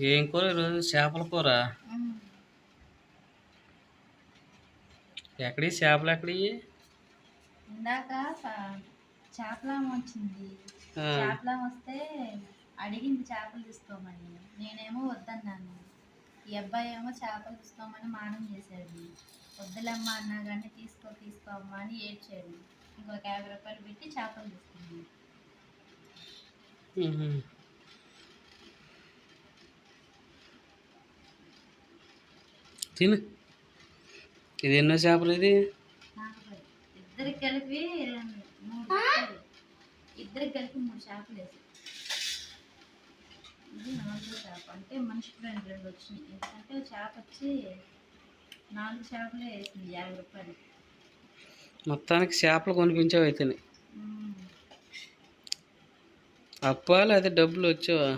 ఏం కూర ఈరోజు? చేపల కూర. ఎక్కడి చేపలు ఎక్కడి? ఇందాక చేపలం వచ్చింది. చేపలం వస్తే అడిగింది చేపలు తీసుకోమని. నేనేమో వద్దన్నాను. ఈ అబ్బాయి ఏమో చేపలు తీసుకోమని మానం చేశాడు. వద్దులమ్మా అన్నా కానీ తీసుకోమ్మా అని ఏడ్చాడు. ఇంకొక 50 రూపాయలు పెట్టి చేపలు తీసుకుంది. తిను. ఇది ఎన్నో చేపలు? ఇది ఇద్దరికి కలిపి 3 చేపలు వేసి, ఇది 4 చేప. అంటే మనిషికి 2 వచ్చినాయి. ఎందుకంటే చేప వచ్చి 4 చేపలే వేసింది 50 రూపాయలు. మొత్తానికి చేపలు కొనిపించావు అయితే. అప్పా లేదా డబ్బులు వచ్చావా?